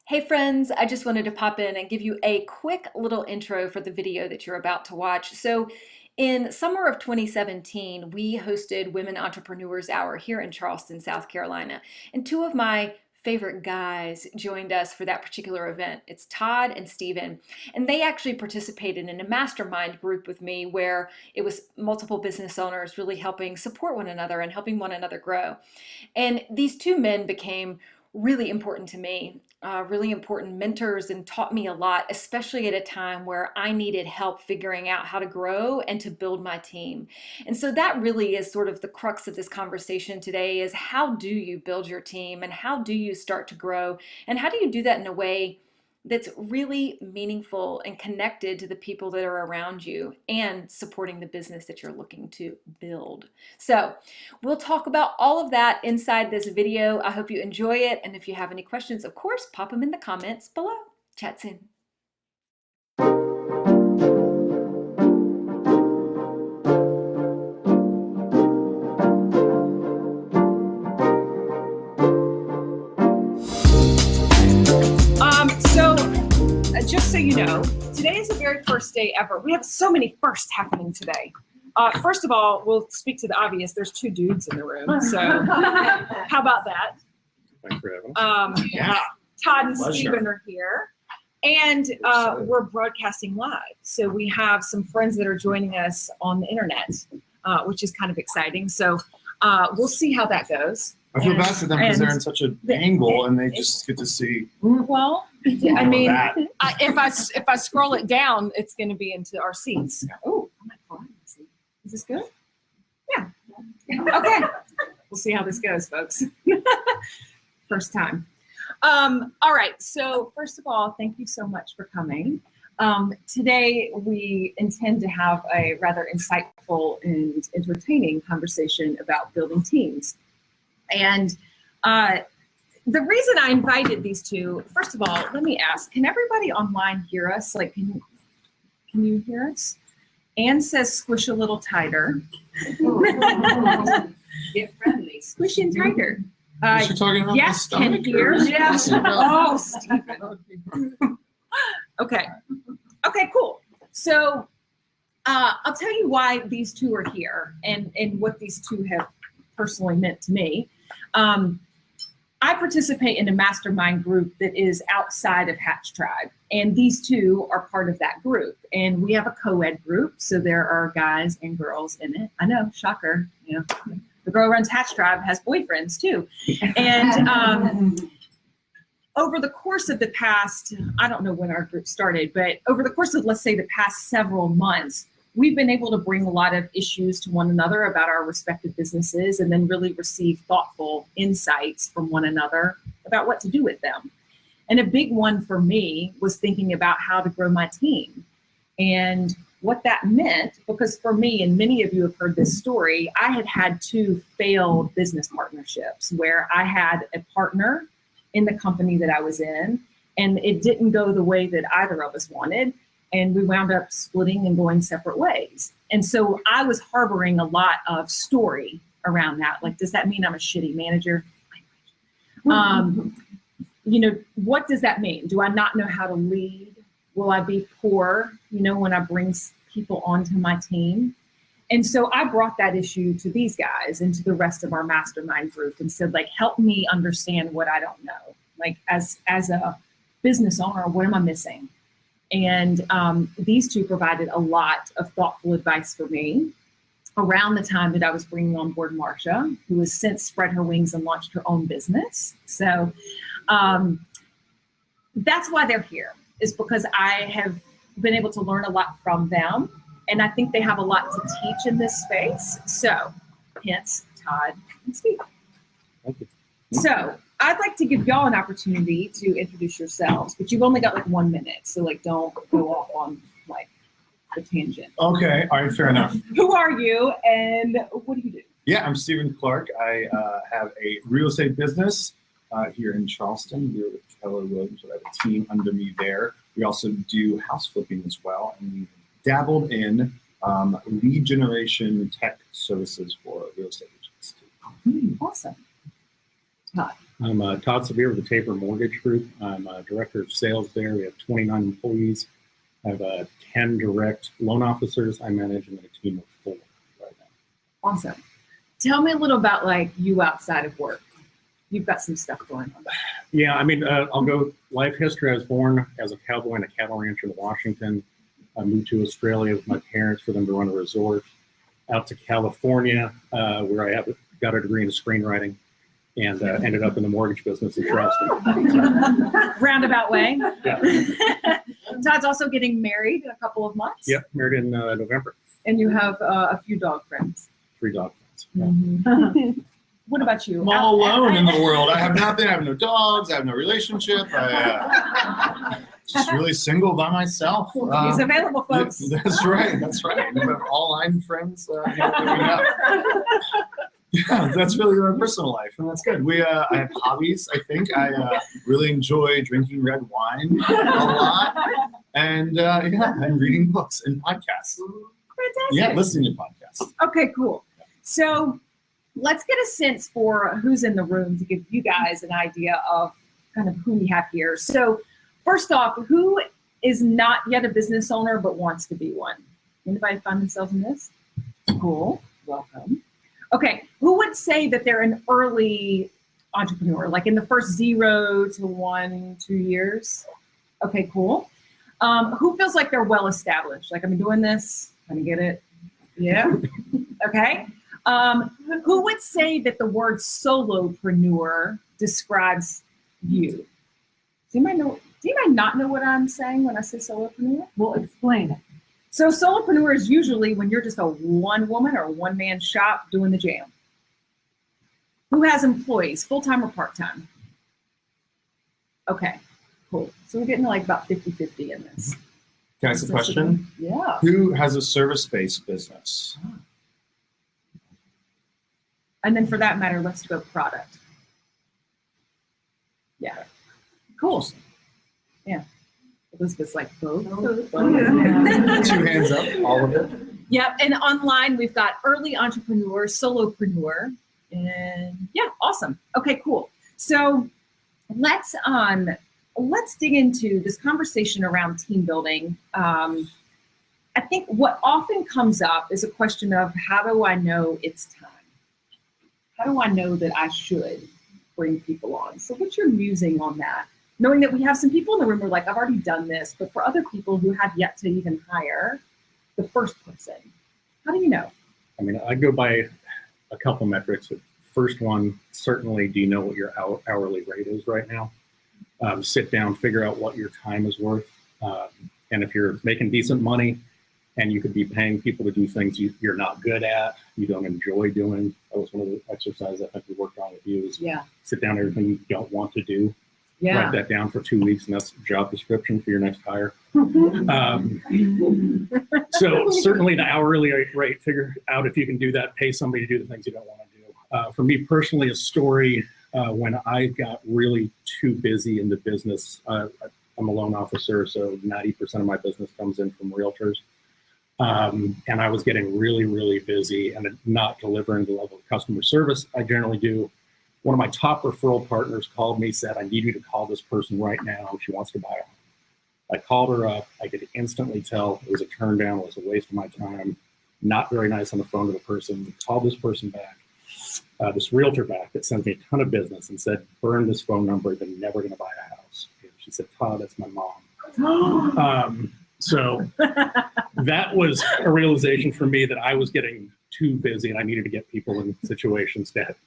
Hey friends, I just wanted to pop in and give you a quick little intro for the video that you're about to watch. So in summer of 2017, we hosted Women Entrepreneurs Hour here in Charleston, South Carolina. And two of my favorite guys joined us for that particular event. It's Todd and Steven. And they actually participated in a mastermind group with me where it was multiple business owners really helping support one another and helping one another grow. And these two men became really important to me, really important mentors, and taught me a lot, especially at a time where I needed help figuring out how to grow and to build my team. And so that really is sort of the crux of this conversation today is how do you build your team and how do you start to grow and how do you do that in a way that's really meaningful and connected to the people that are around you and supporting the business that you're looking to build. So we'll talk about all of that inside this video. I hope you enjoy it. And if you have any questions, of course, pop them in the comments below. Chat soon. Just so you know, today is the very first day ever. We have so many firsts happening today. First of all, we'll speak to the obvious. There's two dudes in the room, so how about that? Thanks for having us. Yeah. Todd and Steven are here, and we're broadcasting live. So we have some friends that are joining us on the internet, which is kind of exciting. So we'll see how that goes. I feel bad for them because they're in such an angle and they just get to see. Well, I mean, if I scroll it down, it's going to be into our seats. Oh, I'm at fine. Is this good? Yeah. Okay. We'll see how this goes, folks. First time. All right. So first of all, thank you so much for coming. Today, we intend to have a rather insightful and entertaining conversation about building teams. And the reason I invited these two, first of all, let me ask, can everybody online hear us? Like, can you hear us? Anne says squish a little tighter. Get friendly. Squish in tighter. You're talking about yes, can hear. Yes. Oh, Stephen. Okay. Okay, cool. So I'll tell you why these two are here and what these two have personally meant to me. I participate in a mastermind group that is outside of Hatch Tribe, and these two are part of that group. And we have a co-ed group, so there are guys and girls in it. I know, shocker. You know, the girl who runs Hatch Tribe has boyfriends too. And over the course of the past, I don't know when our group started, but over the course of, let's say, the past several months, we've been able to bring a lot of issues to one another about our respective businesses and then really receive thoughtful insights from one another about what to do with them. And a big one for me was thinking about how to grow my team and what that meant, because for me, and many of you have heard this story, I had had two failed business partnerships where I had a partner in the company that I was in, and it didn't go the way that either of us wanted. And we wound up splitting and going separate ways. And so I was harboring a lot of story around that. Like, does that mean I'm a shitty manager? You know, what does that mean? Do I not know how to lead? Will I be poor, you know, when I bring people onto my team? And so I brought that issue to these guys and to the rest of our mastermind group and said, like, help me understand what I don't know. Like, as a business owner, what am I missing? And these two provided a lot of thoughtful advice for me around the time that I was bringing on board Marcia, who has since spread her wings and launched her own business. So that's why they're here, is because I have been able to learn a lot from them. And I think they have a lot to teach in this space. So hence Todd and Steve. Thank you. So I'd like to give y'all an opportunity to introduce yourselves, but you've only got like 1 minute. So like, don't go off on like the tangent. Okay. All right. Fair enough. Who are you and what do you do? Yeah, I'm Steven Clarke. I have a real estate business here in Charleston. We're with Keller Williams. I have a team under me there. We also do house flipping as well. And we dabbled in lead generation tech services for real estate agents too. Awesome. Todd. I'm Todd Sevier with the Tabor Mortgage Group. I'm Director of Sales there. We have 29 employees. I have 10 direct loan officers I manage, and then a team of 4 right now. Awesome. Tell me a little about like you outside of work. You've got some stuff going on. Yeah, I mean, I'll go life history. I was born as a cowboy and a cattle rancher in Washington. I moved to Australia with my parents for them to run a resort. Out to California, where I got a degree in screenwriting, and ended up in the mortgage business in Charleston. Roundabout way. Yeah. Todd's also getting married in a couple of months. Yep, married in November. And you have a few dog friends. 3 dog friends. Yeah. What about you? I'm all alone in the world. I have nothing. I have no dogs. I have no relationship. I just really single by myself. He's available, folks. That's right. That's right. We have online friends that we know. Yeah, that's really my personal life, and that's good. I have hobbies. I think I really enjoy drinking red wine a lot, and and reading books and podcasts. Fantastic. Yeah, listening to podcasts. Okay, cool. So let's get a sense for who's in the room to give you guys an idea of kind of who we have here. So first off, who is not yet a business owner but wants to be one? Anybody find themselves in this? Cool. Welcome. Okay, who would say that they're an early entrepreneur, like in the first 0 to 1, 2 years? Okay, cool. Who feels like they're well established? Like, I've been doing this, kind of get it? Yeah. Okay. Who would say that the word solopreneur describes you? Do you mind not know what I'm saying when I say solopreneur? Well, explain it. So solopreneur is usually when you're just a one-woman or one-man shop doing the jam. Who has employees, full-time or part-time? Okay, cool. So we're getting like about 50-50 in this. Can I ask a question? Yeah. Who has a service-based business? And then for that matter, let's go product. Yeah. Cool. Yeah. Elizabeth's like both. Two hands up, all of it. Yep. And online, we've got early entrepreneur, solopreneur, and yeah, awesome. Okay, cool. So let's dig into this conversation around team building. I think what often comes up is a question of how do I know it's time? How do I know that I should bring people on? So what's your musing on that? Knowing that we have some people in the room who are like, I've already done this, but for other people who have yet to even hire the first person, how do you know? I mean, I go by a couple metrics. The first one, certainly, do you know what your hourly rate is right now? Sit down, figure out what your time is worth. And if you're making decent money and you could be paying people to do things you're not good at, you don't enjoy doing, that was one of the exercises I think we worked on with you, is sit down everything you don't want to do. Yeah. Write that down for 2 weeks, and that's the job description for your next hire. So certainly the hourly rate, figure out if you can do that, pay somebody to do the things you don't want to do. For me personally, a story when I got really too busy in the business. I'm a loan officer, so 90% of my business comes in from realtors. And I was getting really, really busy and not delivering the level of customer service I generally do. One of my top referral partners called me, said, I need you to call this person right now. She wants to buy a home. I called her up. I could instantly tell it was a turn down. It was a waste of my time. Not very nice on the phone to the person. Called this person back, this realtor back that sent me a ton of business and said, burn this phone number. They're never going to buy a house. And she said, Todd, that's my mom. So that was a realization for me that I was getting too busy and I needed to get people in situations that,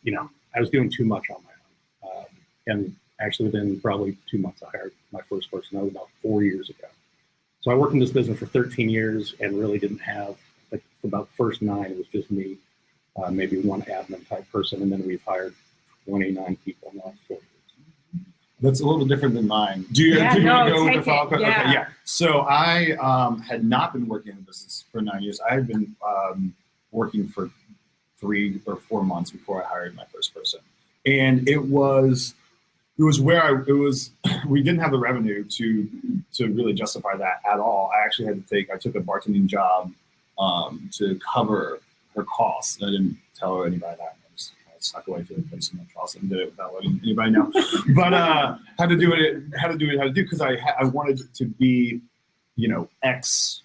I was doing too much on my own. And actually within probably 2 months, I hired my first person. That was about 4 years ago. So I worked in this business for 13 years and really didn't have, like, about the first 9, it was just me, maybe one admin type person. And then we've hired 29 people in the last 4 years. That's a little different than mine. Do you want to go with the follow-up? Yeah. Okay, yeah. So I had not been working in the business for 9 years. I had been working for 3 or 4 months before I hired my first person. And it was where we didn't have the revenue to really justify that at all. I actually I took a bartending job to cover her costs. I didn't tell her anybody that. I was snuck away to a place in Charleston and did it without letting anybody know. But how to do because I wanted it to be, you know, X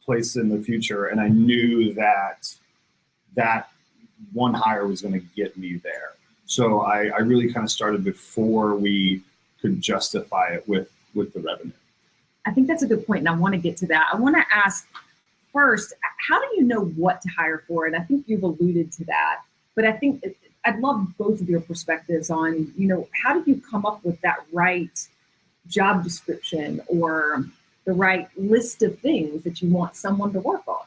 place in the future, and I knew that one hire was going to get me there. So I really kind of started before we could justify it with the revenue. I think that's a good point, and I want to get to that. I want to ask first, how do you know what to hire for? And I think you've alluded to that, but I think I'd love both of your perspectives on, you know, how did you come up with that right job description or the right list of things that you want someone to work on?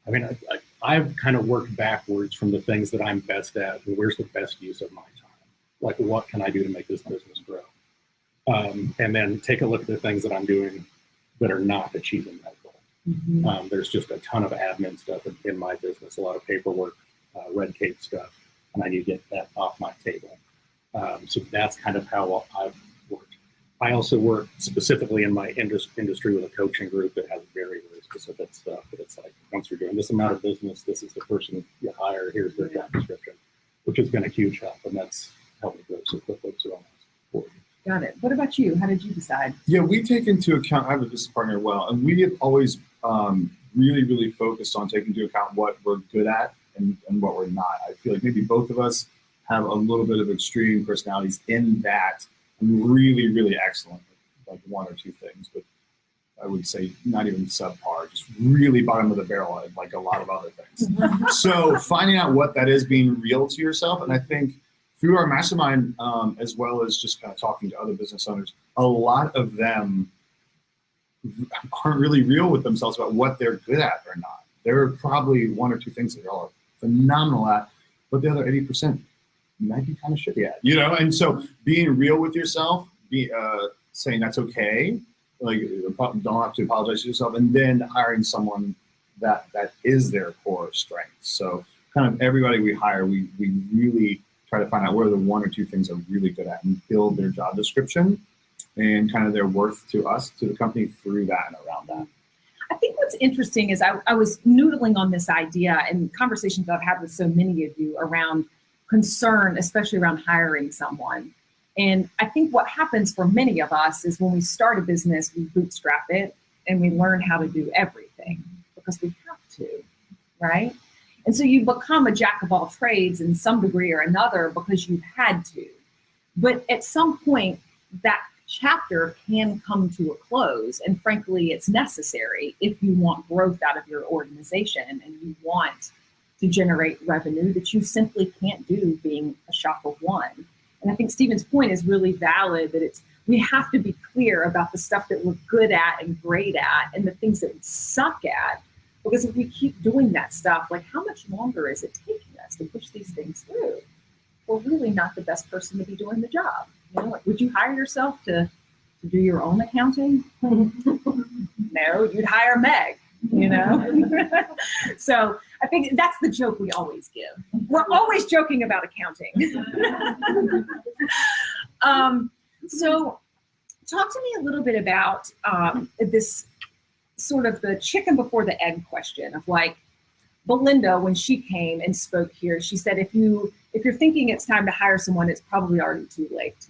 I mean, I've kind of worked backwards from the things that I'm best at and where's the best use of my time. Like, what can I do to make this business grow? And then take a look at the things that I'm doing that are not achieving that goal. Mm-hmm. There's just a ton of admin stuff in my business, a lot of paperwork, red tape stuff, and I need to get that off my table. So that's kind of how I've worked. I also work specifically in my industry with a coaching group that has very, very specific stuff. But it's like, once you're doing this amount of business, this is the person you hire, here's their job description, which has been a huge help, and that's helped me grow so quickly. So almost 40. Got it. What about you? How did you decide? Yeah, we take into account, I have a business partner as well, and we have always really, really focused on taking into account what we're good at and what we're not. I feel like maybe both of us have a little bit of extreme personalities in that. I'm really, really excellent at like one or two things, but I would say not even subpar, just really bottom of the barrel at like a lot of other things. So finding out what that is, being real to yourself, and I think through our mastermind, as well as just kind of talking to other business owners, a lot of them aren't really real with themselves about what they're good at or not. There are probably one or two things that y'all are phenomenal at, but the other 80% might be kind of shitty at, you know? And so being real with yourself, saying that's okay, like don't have to apologize to yourself, and then hiring someone that is their core strength. So kind of everybody we hire, we really try to find out what are the one or two things they're really good at and build their job description and kind of their worth to us, to the company, through that and around that. I think what's interesting is I was noodling on this idea and conversations I've had with so many of you around concern, especially around hiring someone. And I think what happens for many of us is when we start a business, we bootstrap it and we learn how to do everything because we have to, right? And so you become a jack of all trades in some degree or another because you've had to. But at some point, that chapter can come to a close. And frankly, it's necessary if you want growth out of your organization and you want to generate revenue that you simply can't do being a shop of one. And I think Stephen's point is really valid, that we have to be clear about the stuff that we're good at and great at and the things that we suck at. Because if we keep doing that stuff, like how much longer is it taking us to push these things through? We're really not the best person to be doing the job. You know, like, would you hire yourself to do your own accounting? No, you'd hire Meg, you know? So I think that's the joke we always give. We're always joking about accounting. So talk to me a little bit about this sort of the chicken before the egg question of like Belinda, when she came and spoke here, she said, if you're thinking it's time to hire someone, it's probably already too late,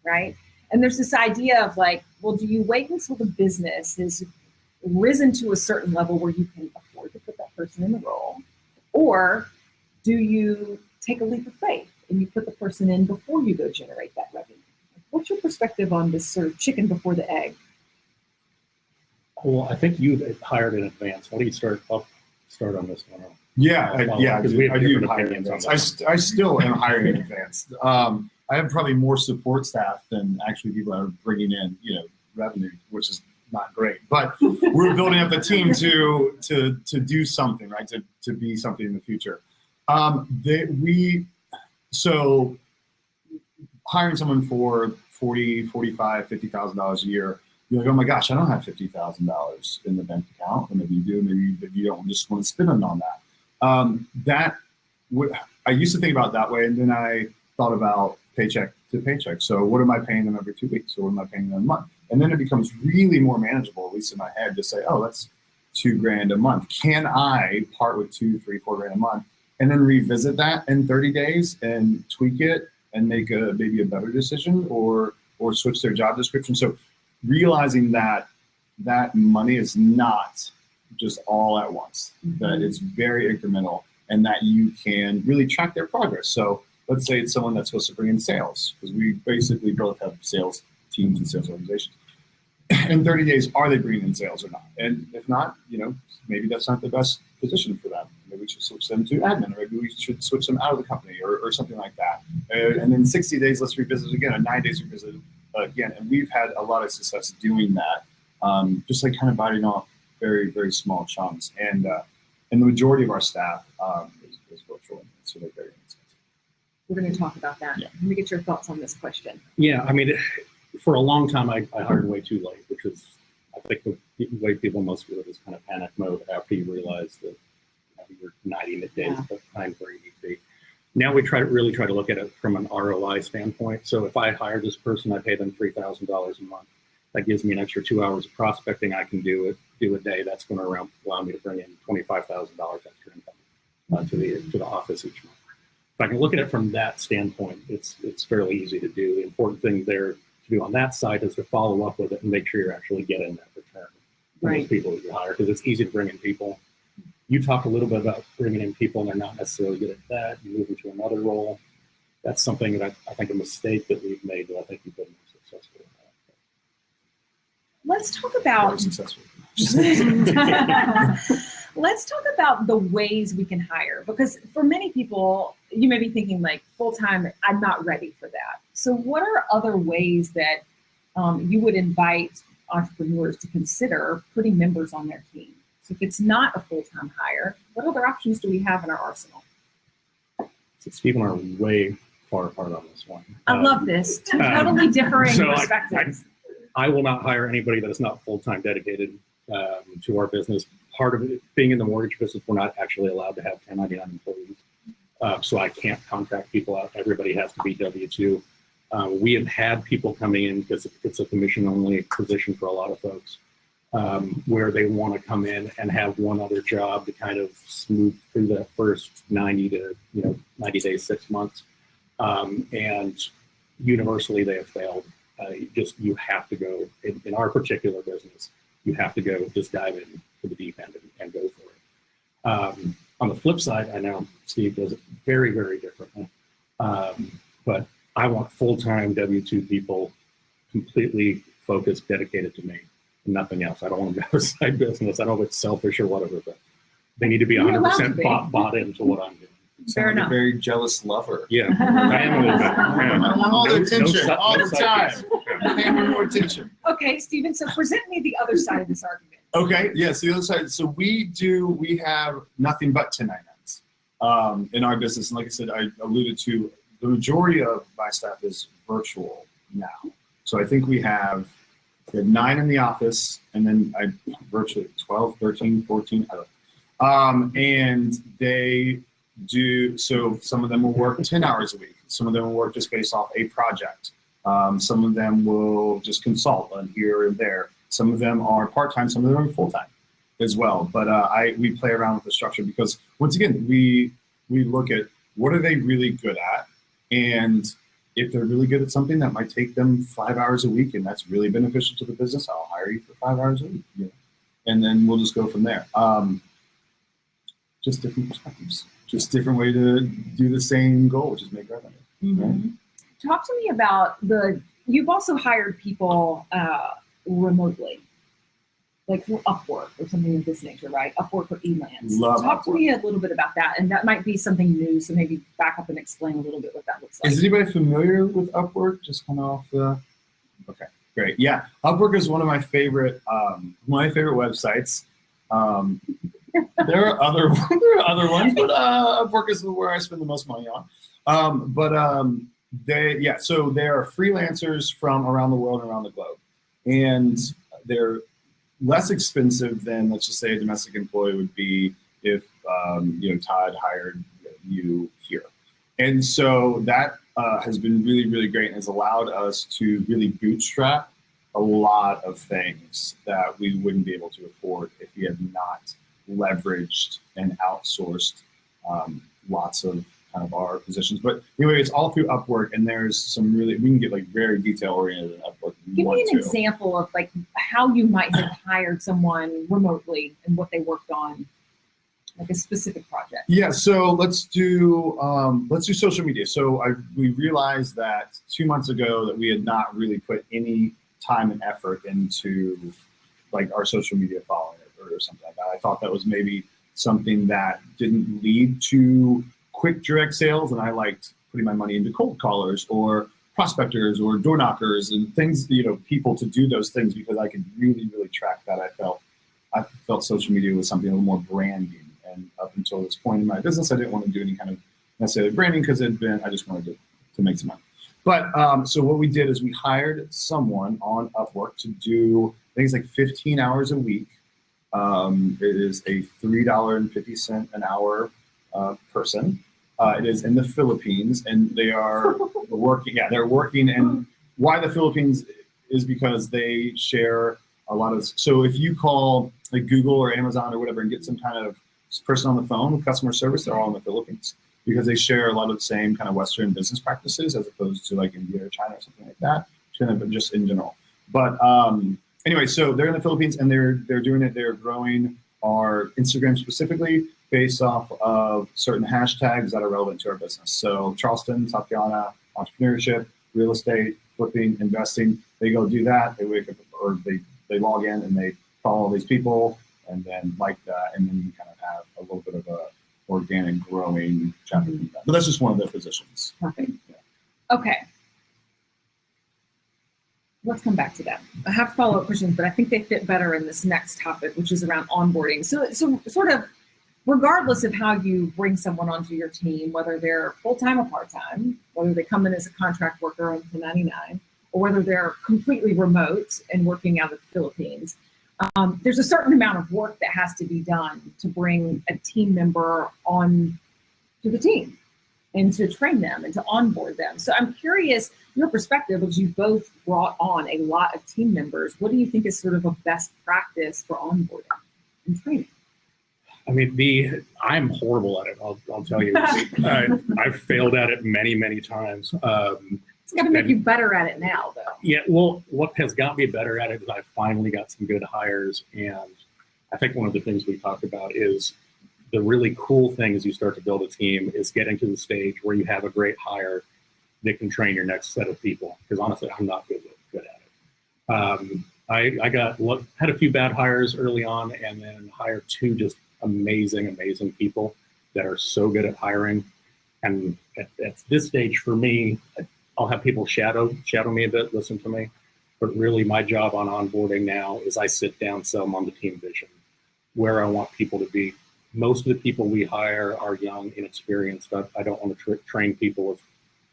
right? And there's this idea of like, well, do you wait until the business has risen to a certain level where you can afford to put that person in the role? Or do you take a leap of faith and you put the person in before you go generate that revenue? What's your perspective on this sort of chicken before the egg? Well, I think you've hired in advance. Why don't you start on this one? Yeah, I do hire in advance. advance. I still am hiring in advance. I have probably more support staff than actually people that are bringing in, you know, revenue, which is not great. But we're building up a team to do something, right? To be something in the future. So hiring someone for $40,000, $45,000, $50,000 a year. You're like, oh my gosh, I don't have $50,000 in the bank account. Or maybe you do, maybe you don't just want to spend it on that. I used to think about it that way, and then I thought about paycheck to paycheck. So what am I paying them every 2 weeks? Or what am I paying them a month? And then it becomes really more manageable, at least in my head, to say, oh, that's $2,000 a month. Can I part with $2,000, $3,000, $4,000 a month and then revisit that in 30 days and tweak it and make maybe a better decision or switch their job description. So realizing that that money is not just all at once, that it's very incremental, and that you can really track their progress. So let's say it's someone that's supposed to bring in sales, because we basically both have sales teams and sales organizations. In 30 days, are they bringing in sales or not? And if not, maybe that's not the best position for them. Maybe we should switch them to admin, or maybe we should switch them out of the company, or something like that. And then 60 days, let's revisit it again, and 9 days, revisit it again. And we've had a lot of success doing that, just like kind of biting off very, very small chunks. And the majority of our staff is virtual, so they're very inexpensive. We're going to talk about that. Yeah. Let me get your thoughts on this question. Yeah, I mean, for a long time, I hired way too late, which is, I think, the way people most do it is kind of panic mode after you realize that you're 90 days behind where you need to be. Now we really try to look at it from an ROI standpoint. So if I hire this person, I pay them $3,000 a month. That gives me an extra 2 hours of prospecting I can do a day. That's going to allow me to bring in $25,000 extra income to the office each month. If I can look at it from that standpoint, it's fairly easy to do. The important thing there to do on that side is to follow up with it and make sure you're actually getting that return from those people that you hire, because it's easy to bring in people. You talk a little bit about bringing in people and they're not necessarily good at that. You move into another role. That's something that I think a mistake that we've made that I think you've been more successful in. Let's talk about Very successful. let's talk about the ways we can hire, because for many people, you may be thinking like full-time, I'm not ready for that. So what are other ways that you would invite entrepreneurs to consider putting members on their team? So if it's not a full-time hire, what other options do we have in our arsenal? So Steve and I are way far apart on this one. I love this. Two totally differing perspectives. I will not hire anybody that is not full-time dedicated to our business. Part of it being in the mortgage business, we're not actually allowed to have 1099 employees. So I can't contract people out. Everybody has to be W-2. We have had people coming in, because it's a commission-only position for a lot of folks, where they want to come in and have one other job to kind of smooth through that first 90 days, 6 months. And universally, they have failed. You have to go, in our particular business, you have to go just dive in to the deep end and go for it. On the flip side, I know Steve does it very, very differently. But I want full-time W-2 people, completely focused, dedicated to me, and nothing else. I don't want to have a side business. I don't know if it's selfish or whatever, but they need to be 100% bought into what I'm doing. Fair enough. A very jealous lover. Yeah, I am a little bit. I want all the attention, all the time. I want more attention. Okay, Stephen, so present me the other side of this argument. Okay, yes, the other side. So we have nothing but 1099s in our business. And like I said, I alluded to, the majority of my staff is virtual now. So I think we have 9 in the office, and then virtually 12, 13, 14, I don't know. And they do, so some of them will work 10 hours a week. Some of them will work just based off a project. Some of them will just consult on here and there. Some of them are part-time, some of them are full-time as well. But we play around with the structure, because once again, we look at what are they really good at, and if they're really good at something that might take them 5 hours a week and that's really beneficial to the business, I'll hire you for 5 hours a week. And then we'll just go from there. Just different perspectives, just different way to do the same goal, which is make revenue. Right? Talk to me about you've also hired people remotely, like through Upwork or something of this nature, right? Upwork or Elance. Talk to me a little bit about that. And that might be something new, so maybe back up and explain a little bit what that looks like. Is anybody familiar with Upwork? Just kind of off the, okay, great. Yeah, Upwork is one of my favorite websites. There are other ones, but Upwork is where I spend the most money on. So they're freelancers from around the world and around the globe, and they're less expensive than, let's just say, a domestic employee would be if Todd hired you here. And so that has been really, really great, and has allowed us to really bootstrap a lot of things that we wouldn't be able to afford if we had not leveraged and outsourced lots of kind of our positions. But anyway, it's all through Upwork, and there's some really, we can get like very detail oriented in Upwork. If you Give want me an to. example of like how you might have hired someone remotely and what they worked on, like a specific project. Yeah, so let's do social media. So we realized that 2 months ago that we had not really put any time and effort into like our social media following or something like that. I thought that was maybe something that didn't lead to quick direct sales, and I liked putting my money into cold callers or prospectors or door knockers and things, people to do those things because I could really, really track that. I felt social media was something a little more branding. And up until this point in my business, I didn't want to do any kind of necessarily branding because I just wanted to make some money. But so what we did is we hired someone on Upwork to do, I think it's like 15 hours a week. It is a $3.50 an hour person. It is in the Philippines, and they are working. Yeah, they're working. And why the Philippines is because they share a lot of. So if you call like Google or Amazon or whatever and get some kind of person on the phone with customer service, they're all in the Philippines because they share a lot of the same kind of Western business practices as opposed to like India or China or something like that, kind of just in general. But anyway, so they're in the Philippines and they're doing it. They're growing our Instagram specifically based off of certain hashtags that are relevant to our business. So Charleston, South Carolina, entrepreneurship, real estate, flipping, investing. They go do that. They wake up or they log in and they follow all these people and then like that, and then you kind of have a little bit of a organic growing traffic. But that's just one of the positions. Perfect. Yeah. Okay. Let's come back to that. I have follow-up questions, but I think they fit better in this next topic, which is around onboarding. So sort of regardless of how you bring someone onto your team, whether they're full-time or part-time, whether they come in as a contract worker on 1099, or whether they're completely remote and working out of the Philippines, there's a certain amount of work that has to be done to bring a team member on to the team and to train them and to onboard them. So I'm curious, your perspective, because you both brought on a lot of team members, what do you think is sort of a best practice for onboarding and training? I mean, I'm horrible at it. I'll tell you. I've failed at it many, many times. It's got to make you better at it now, though. Yeah, well, what has got me better at it is I finally got some good hires. And I think one of the things we talked about is the really cool thing as you start to build a team is getting to the stage where you have a great hire that can train your next set of people. Because honestly, I'm not good at it. I had a few bad hires early on and then hired two just amazing people that are so good at hiring. And at this stage for me, I'll have people shadow me a bit, listen to me. But really my job on onboarding now is I sit down, sell them on the team vision, where I want people to be. Most of the people we hire are young, inexperienced. I don't want to train people with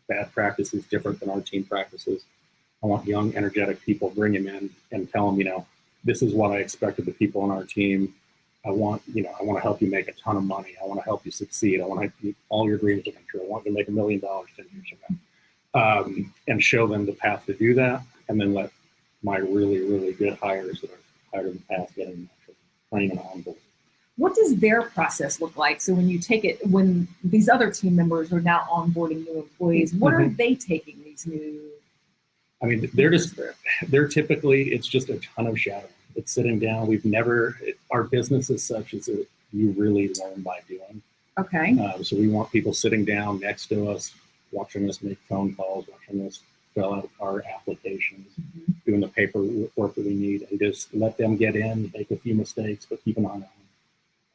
bad practices different than our team practices. I want young, energetic people, bring them in and tell them, this is what I expect of the people on our team. I want to help you make a ton of money. I want to help you succeed. I want to help all your dreams to come true. I want you to make $1 million 10 years from now. And show them the path to do that. And then let my really, really good hires that I've hired in the past get in training and onboard. What does their process look like? So when these other team members are now onboarding new employees, what are they taking these new? I mean, they're typically, it's just a ton of shadowing. It's sitting down. Our business is such as that you really learn by doing. Okay. So we want people sitting down next to us, watching us make phone calls, watching us fill out our applications, doing the paperwork that we need, and just let them get in, make a few mistakes, but keep an eye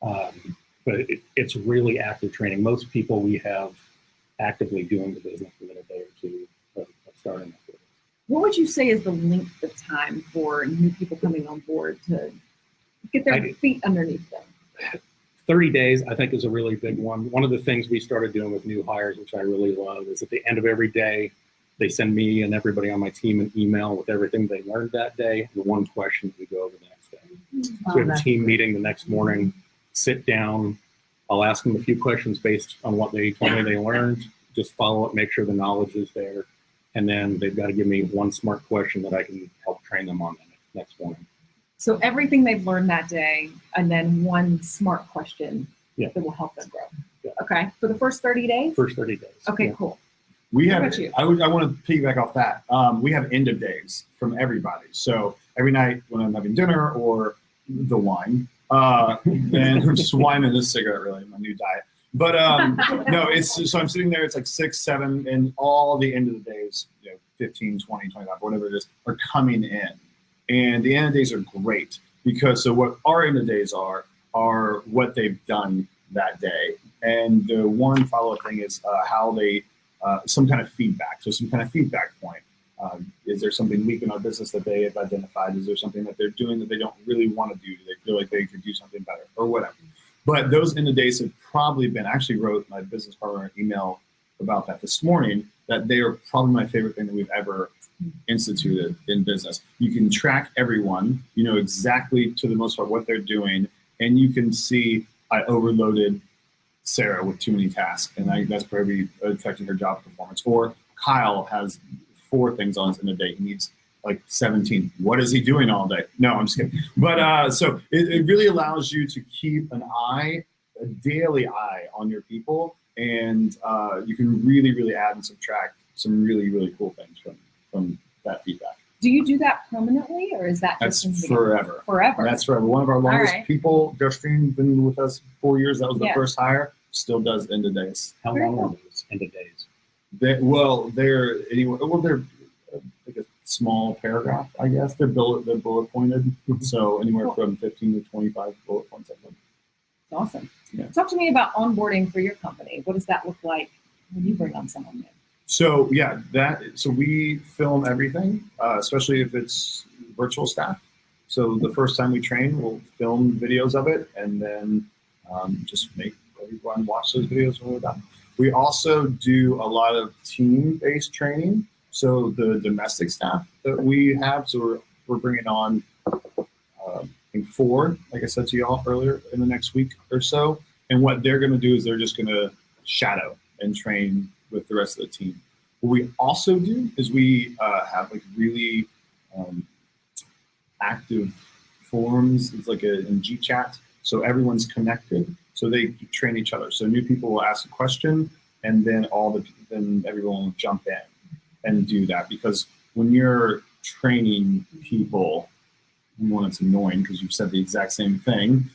on them. But it's really active training. Most people we have actively doing the business within a day or two of starting that business. What would you say is the length of time for new people coming on board to get their feet underneath them? 30 days, I think, is a really big one. One of the things we started doing with new hires, which I really love, is at the end of every day, they send me and everybody on my team an email with everything they learned that day and one question we go over the next day. So we have a team meeting the next morning, sit down. I'll ask them a few questions based on what they told me they learned, just follow up, make sure the knowledge is there. And then they've got to give me one smart question that I can help train them on the next morning. So everything they've learned that day, and then one smart question that will help them grow. Yeah. Okay, for the first 30 days? First 30 days. Okay, Yeah. cool. We How have, about you? I want to piggyback off that. We have end of days from everybody. So every night when I'm having dinner or the wine, and I'm just whining this cigarette, really, my new diet. But no, so I'm sitting there, it's like 6, 7, and all the end of the days, 15, 20, 25, whatever it is, are coming in. And the end of days are great because so what our end of days are what they've done that day. And the one follow-up thing is how they, some kind of feedback. So some kind of feedback point. Is there something weak in our business that they have identified? Is there something that they're doing that they don't really want to do? Do they feel like they could do something better or whatever? But those end of days have probably been, I actually wrote my business partner an email about that this morning, that they are probably my favorite thing that we've ever instituted in business. You can track everyone, you know exactly to the most part what they're doing, and you can see I overloaded Sarah with too many tasks, and that's probably affecting her job performance. Or Kyle has 4 things on in a day. He needs like 17. What is he doing all day? No, I'm just kidding. But so it really allows you to keep an eye, a daily eye on your people, and you can really add and subtract some really cool things from that feedback. Do you do that permanently, or is that just That's forever. Forever. That's forever. One of our longest right. people, Justine, been with us 4 years. That was the Yeah. first hire. Still does end of days. How Very long cool. are those end of days? They're like a small paragraph, I guess. They're bullet pointed. So anywhere Cool. from 15 to 25 bullet points, I think. Awesome. Yeah. Talk to me about onboarding for your company. What does that look like when you bring on someone new? So yeah, so we film everything, especially if it's virtual staff. So the first time we train, we'll film videos of it, and then just make everyone watch those videos when we're done. We also do a lot of team-based training. So the domestic staff that we have, so we're bringing on, I think 4, like I said to y'all earlier, in the next week or so. And what they're going to do is they're just going to shadow and train with the rest of the team. What we also do is we have like really active forums. It's like in GChat, so everyone's connected, so they train each other. So new people will ask a question, and then then everyone will jump in and do that. Because when you're training people, one, it's annoying because you've said the exact same thing,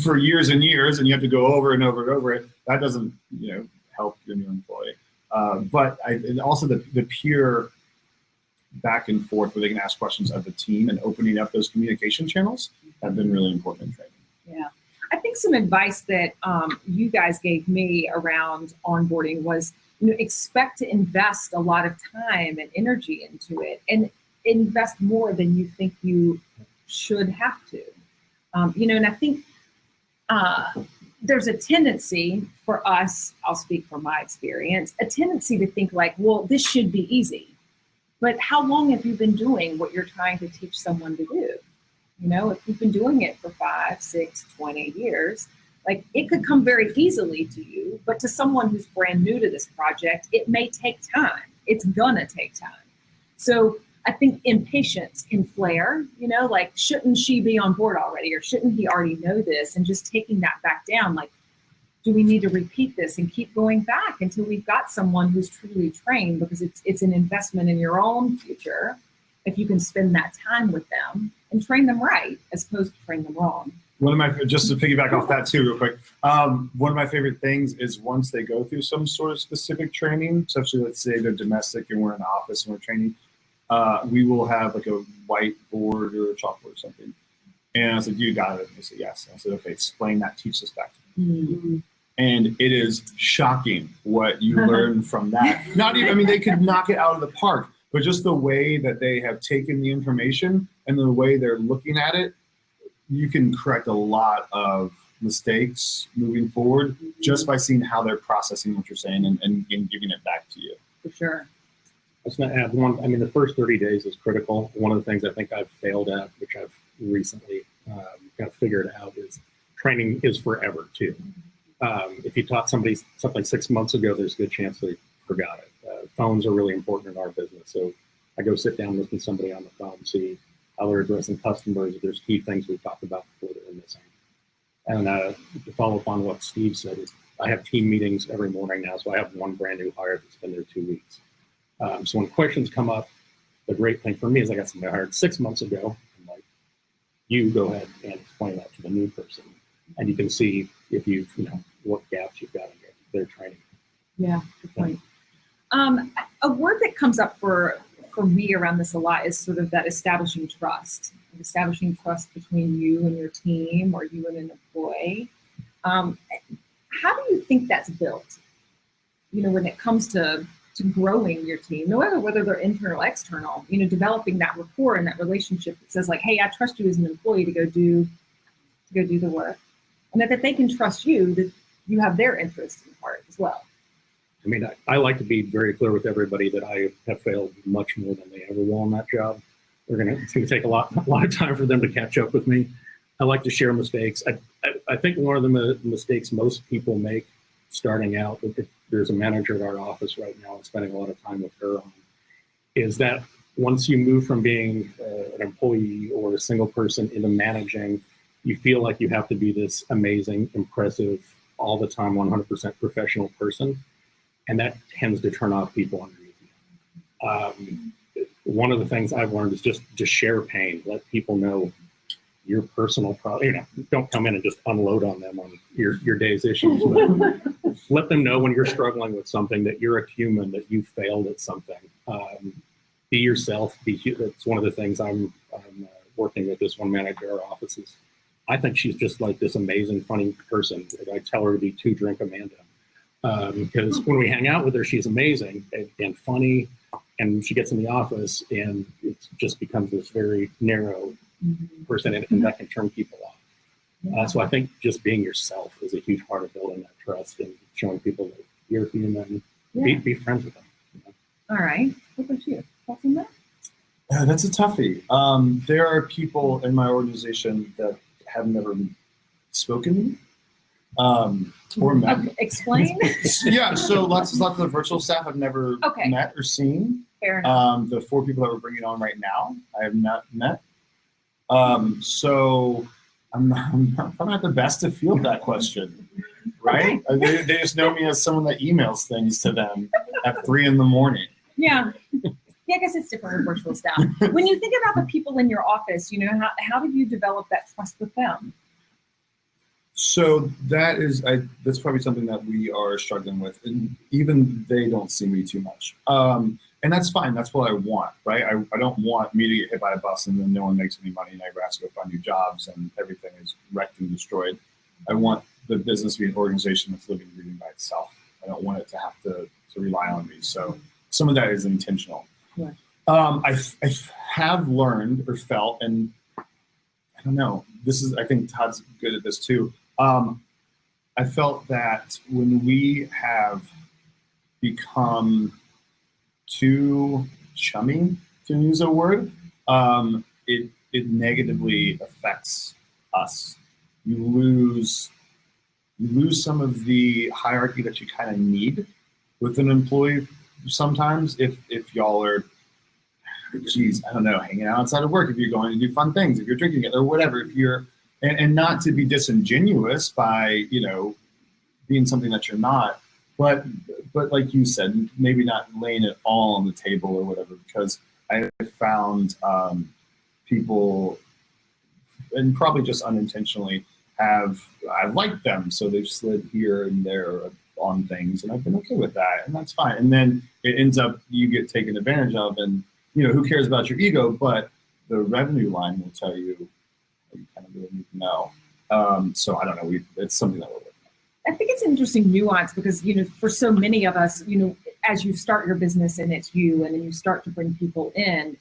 for years and years, and you have to go over and over and over it. That doesn't, help your new employee. But and also the peer back and forth where they can ask questions of the team and opening up those communication channels have been really important in training. Yeah. I think some advice that you guys gave me around onboarding was, expect to invest a lot of time and energy into it, and invest more than you think you should have to. And I think there's a tendency for us, I'll speak from my experience, a tendency to think like, well, this should be easy. But how long have you been doing what you're trying to teach someone to do? If you've been doing it for 5, 6, 20 years, like it could come very easily to you, but to someone who's brand new to this project, it may take time. It's gonna take time. So I think impatience can flare, like, shouldn't she be on board already? Or shouldn't he already know this? And just taking that back down, like, do we need to repeat this and keep going back until we've got someone who's truly trained? Because it's an investment in your own future if you can spend that time with them and train them right as opposed to train them wrong. Just to piggyback off that too, real quick, one of my favorite things is once they go through some sort of specific training, especially let's say they're domestic and we're in the office and we're training, we will have like a whiteboard or a chalkboard or something. And I said, you got it. And they said, yes. And I said, okay, explain that, teach this back to me. Mm-hmm. And it is shocking what you learn from that. Not even, they could knock it out of the park, but just the way that they have taken the information and the way they're looking at it, you can correct a lot of mistakes moving forward just by seeing how they're processing what you're saying and giving it back to you. For sure. I was going to add one. The first 30 days is critical. One of the things I think I've failed at, which I've recently kind of figured out, is training is forever too. If you taught somebody something 6 months ago, there's a good chance they forgot it. Phones are really important in our business. So I go sit down with somebody on the phone, see how they're addressing customers. If there's key things we've talked about before that are missing. And to follow up on what Steve said, I have team meetings every morning now, so I have one brand new hire that's been there 2 weeks. So when questions come up, the great thing for me is I got somebody hired 6 months ago. I'm like, you go ahead and explain that to the new person, and you can see if you've, what gaps you've got in their training. Yeah, good point. A word that comes up for me around this a lot is sort of that establishing trust between you and your team, or you and an employee. How do you think that's built? When it comes to growing your team, no matter whether they're internal or external, developing that rapport and that relationship that says like, hey, I trust you as an employee to go do the work, and that they can trust you, that you have their interest in heart as well. I mean, I like to be very clear with everybody that I have failed much more than they ever will on that job. It's going to take a lot of time for them to catch up with me. I like to share mistakes. I think one of the mistakes most people make starting out, there's a manager at our office right now, I'm spending a lot of time with her on, is that once you move from being an employee or a single person into managing, you feel like you have to be this amazing, impressive, all the time, 100% professional person. And that tends to turn off people underneath you. One of the things I've learned is just share pain. Let people know your personal problem. Don't come in and just unload on them on your day's issues. But let them know when you're struggling with something that you're a human, that you failed at something. Be yourself. That's one of the things I'm working with this one manager at our offices. I think she's just like this amazing, funny person. I tell her to be 2 Drink Amanda. Because when we hang out with her, she's amazing and funny, and she gets in the office and it just becomes this very narrow person, and that can turn people off. So I think just being yourself is a huge part of building that trust and showing people that you're human. Be friends with them. All right. What about you? Thoughts on that? That's a toughie. There are people in my organization that have never spoken to me. Or met. Explain. Yeah, so lots of the virtual staff I've never met or seen. Fair enough. The 4 people that we're bringing on right now, I have not met. So I'm probably not the best to field that question, right? Okay. They just know me as someone that emails things to them at 3 a.m. Yeah. Yeah, I guess it's different with virtual staff. When you think about the people in your office, how did you develop that trust with them? So that's probably something that we are struggling with, and even they don't see me too much. And that's fine. That's what I want, right? I don't want me to get hit by a bus and then no one makes any money and I have to go find new jobs and everything is wrecked and destroyed. I want the business to be an organization that's living and breathing by itself. I don't want it to have to rely on me. So some of that is intentional. Yeah. I have learned or felt, and I don't know, I think Todd's good at this too. I felt that when we have become too chummy, to use a word, it negatively affects us. You lose some of the hierarchy that you kind of need with an employee sometimes if y'all are, I don't know, hanging out outside of work, if you're going to do fun things, if you're drinking together, or whatever, if you're, and not to be disingenuous by, being something that you're not, but like you said, maybe not laying it all on the table or whatever, because I found people, and probably just unintentionally, I've liked them, so they've slid here and there on things, and I've been okay with that, and that's fine. And then it ends up you get taken advantage of, and who cares about your ego? But the revenue line will tell you what you kind of really need to know. So I don't know. It's something that we're working on. I think it's an interesting nuance because for so many of us, as you start your business and it's you, and then you start to bring people in,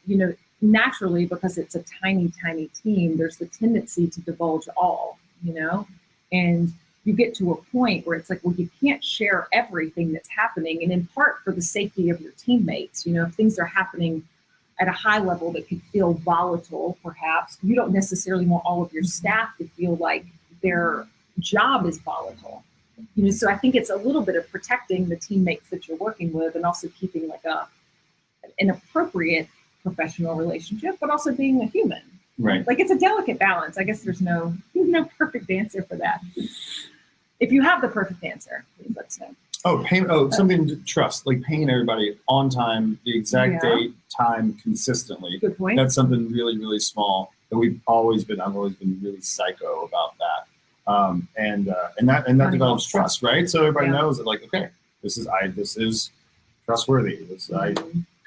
naturally, because it's a tiny, tiny team, there's the tendency to divulge all, and you get to a point where it's like, well, you can't share everything that's happening. And in part for the safety of your teammates, if things are happening at a high level that could feel volatile, perhaps, you don't necessarily want all of your staff to feel like their job is volatile. So I think it's a little bit of protecting the teammates that you're working with and also keeping like an appropriate professional relationship, but also being a human. Right. Like it's a delicate balance. I guess there's no perfect answer for that. If you have the perfect answer, please let us know. Something to trust, like paying everybody on time, the exact Yeah. date, time, consistently. Good point. That's something really, really small that I've always been really psycho about that. And that develops trust, right? So everybody knows that, like, okay, this is trustworthy. I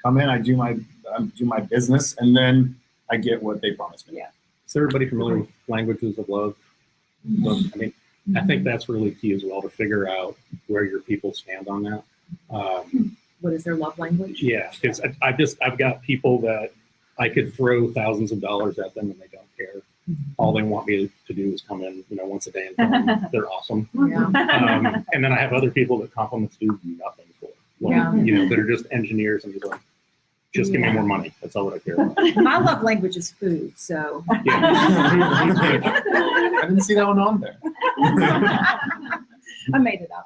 come in, I do my business, and then I get what they promised me. Yeah. Is everybody familiar with languages of love? I mean, I think that's really key as well, to figure out where your people stand on that. What is their love language? Yeah, because I've got people that I could throw thousands of dollars at them and they don't care. All they want me to do is come in, once a day and tell them they're awesome. Yeah. And then I have other people that compliments do nothing for. That are just engineers and just give me more money. That's all that I care about. My love language is food, so. Yeah. I didn't see that one on there. I made it up.